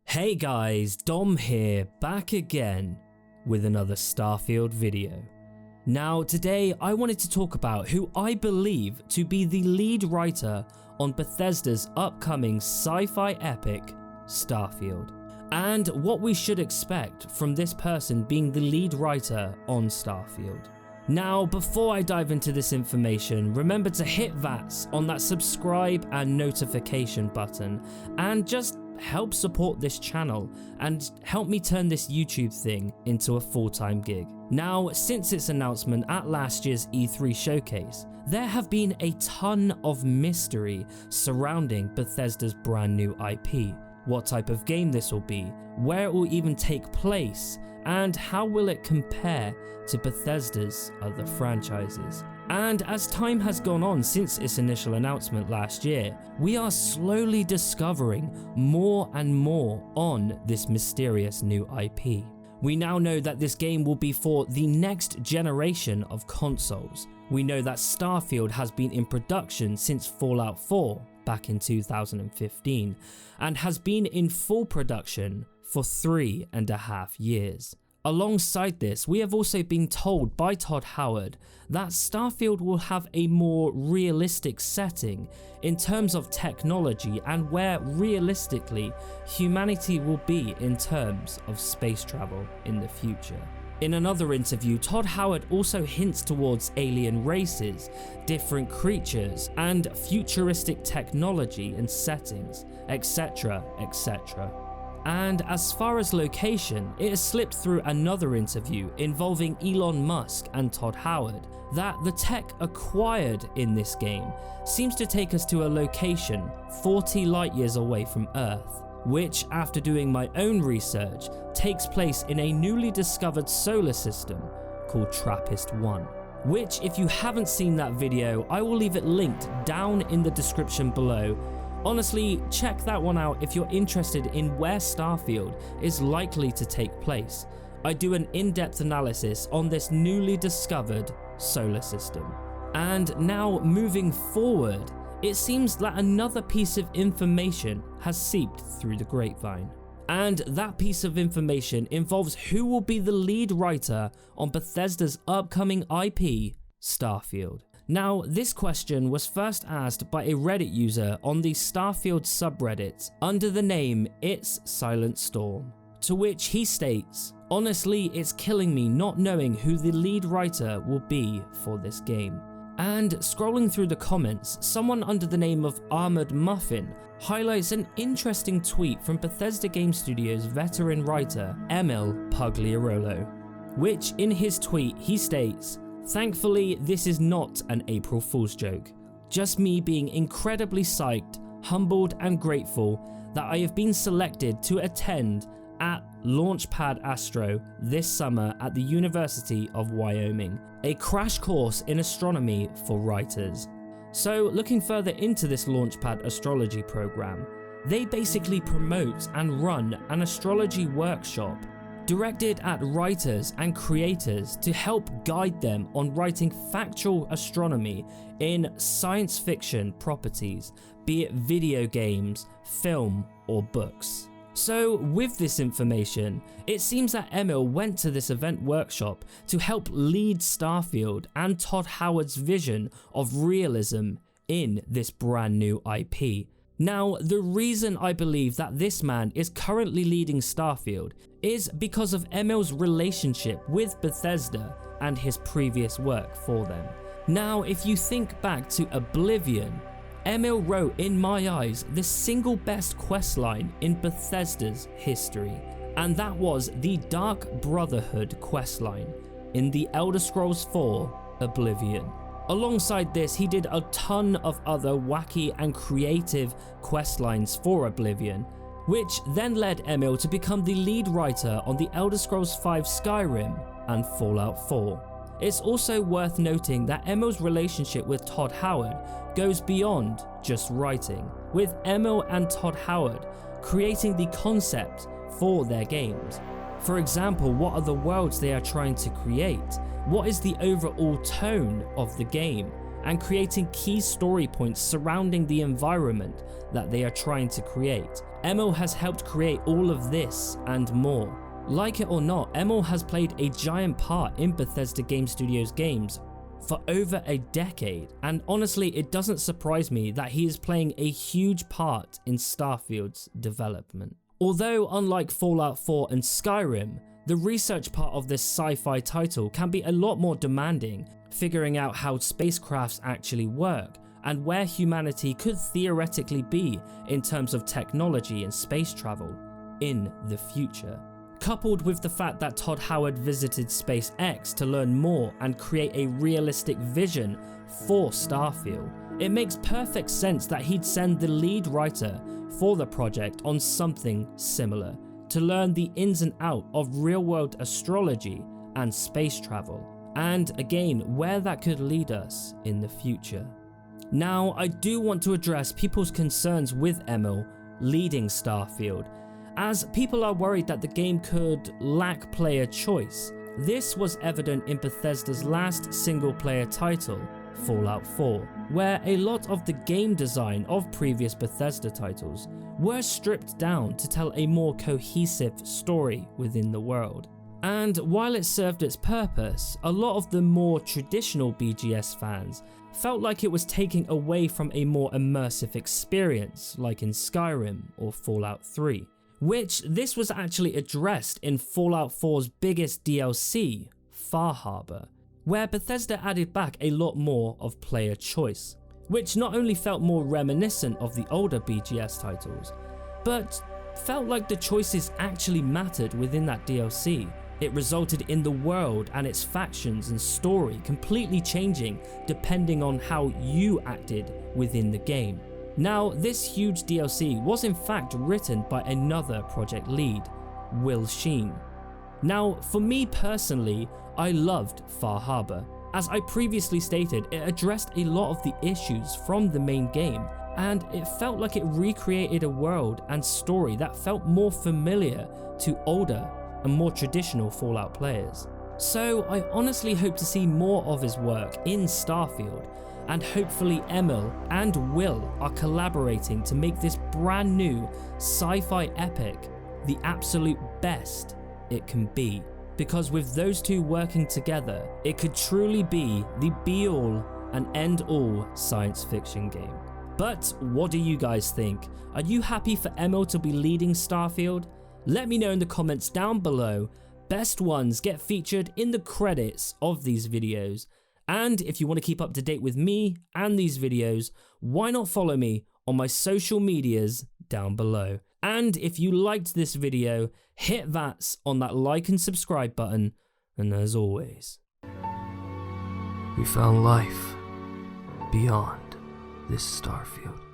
Hey guys, Dom here, back again with another Starfield video. Now today I wanted to talk about who I believe to be the lead writer on Bethesda's upcoming sci-fi epic, Starfield, and what we should expect from this person being the lead writer on Starfield. Now, before I dive into this information, remember to hit that on that subscribe and notification button and just help support this channel and help me turn this YouTube thing into a full-time gig. Now, since its announcement at last year's E3 showcase, there have been a ton of mystery surrounding Bethesda's brand new IP. What type of game this will be, where it will even take place, and how will it compare to Bethesda's other franchises. And as time has gone on since its initial announcement last year, we are slowly discovering more and more on this mysterious new IP. We now know that this game will be for the next generation of consoles. We know that Starfield has been in production since Fallout 4 back in 2015 and has been in full production for 3.5 years. Alongside this, we have also been told by Todd Howard that Starfield will have a more realistic setting in terms of technology and where realistically humanity will be in terms of space travel in the future. In another interview, Todd Howard also hints towards alien races, different creatures, and futuristic technology and settings, etc, etc. And as far as location, it has slipped through another interview involving Elon Musk and Todd Howard that the tech acquired in this game seems to take us to a location 40 light years away from Earth, which, after doing my own research, takes place in a newly discovered solar system called TRAPPIST-1. Which, if you haven't seen that video, I will leave it linked down in the description below. Honestly, check that one out if you're interested in where Starfield is likely to take place. I do an in-depth analysis on this newly discovered solar system. And now, moving forward, it seems that another piece of information has seeped through the grapevine. And that piece of information involves who will be the lead writer on Bethesda's upcoming IP, Starfield. Now, this question was first asked by a Reddit user on the Starfield subreddit under the name It's Silent Storm, to which he states, "Honestly, it's killing me not knowing who the lead writer will be for this game." And scrolling through the comments, someone under the name of Armored Muffin highlights an interesting tweet from Bethesda Game Studios veteran writer Emil Pagliarolo, which in his tweet he states, "Thankfully, this is not an April Fool's joke. Just me being incredibly psyched, humbled and grateful that I have been selected to attend at Launchpad Astro this summer at the University of Wyoming, a crash course in astronomy for writers." So looking further into this Launchpad astrology program, they basically promote and run an astrology workshop directed at writers and creators to help guide them on writing factual astronomy in science fiction properties, be it video games, film, or books. So with this information, it seems that Emil went to this event workshop to help lead Starfield and Todd Howard's vision of realism in this brand new IP. Now, the reason I believe that this man is currently leading Starfield is because of Emil's relationship with Bethesda and his previous work for them. Now, if you think back to Oblivion, Emil wrote, in my eyes, the single best questline in Bethesda's history, and that was the Dark Brotherhood questline in the Elder Scrolls 4 Oblivion. Alongside this, he did a ton of other wacky and creative questlines for Oblivion, which then led Emil to become the lead writer on the Elder Scrolls 5 Skyrim and Fallout 4. It's also worth noting that Emil's relationship with Todd Howard goes beyond just writing, with Emil and Todd Howard creating the concept for their games. For example, what are the worlds they are trying to create? What is the overall tone of the game? And creating key story points surrounding the environment that they are trying to create. Emil has helped create all of this and more. Like it or not, Emil has played a giant part in Bethesda Game Studios games for over a decade, and honestly it doesn't surprise me that he is playing a huge part in Starfield's development. Although unlike Fallout 4 and Skyrim, the research part of this sci-fi title can be a lot more demanding, figuring out how spacecrafts actually work and where humanity could theoretically be in terms of technology and space travel in the future. Coupled with the fact that Todd Howard visited SpaceX to learn more and create a realistic vision for Starfield, it makes perfect sense that he'd send the lead writer for the project on something similar, to learn the ins and outs of real-world astrology and space travel, and again where that could lead us in the future. Now, I do want to address people's concerns with Emil leading Starfield, as people are worried that the game could lack player choice. This was evident in Bethesda's last single-player title, Fallout 4, where a lot of the game design of previous Bethesda titles were stripped down to tell a more cohesive story within the world. And while it served its purpose, a lot of the more traditional BGS fans felt like it was taking away from a more immersive experience like in Skyrim or Fallout 3. Which this was actually addressed in Fallout 4's biggest DLC, Far Harbor, where Bethesda added back a lot more of player choice, which not only felt more reminiscent of the older BGS titles, but felt like the choices actually mattered within that DLC. It resulted in the world and its factions and story completely changing depending on how you acted within the game. Now, this huge DLC was in fact written by another project lead, Will Sheen. Now, for me personally, I loved Far Harbor. As I previously stated, it addressed a lot of the issues from the main game, and it felt like it recreated a world and story that felt more familiar to older and more traditional Fallout players. So I honestly hope to see more of his work in Starfield, and hopefully Emil and Will are collaborating to make this brand new sci-fi epic the absolute best it can be. Because with those two working together, it could truly be the be-all and end-all science fiction game. But what do you guys think? Are you happy for Emil to be leading Starfield? Let me know in the comments down below. Best ones get featured in the credits of these videos. And if you want to keep up to date with me and these videos, why not follow me on my social medias down below. And if you liked this video, hit that on that like and subscribe button. And as always, we found life beyond this Starfield.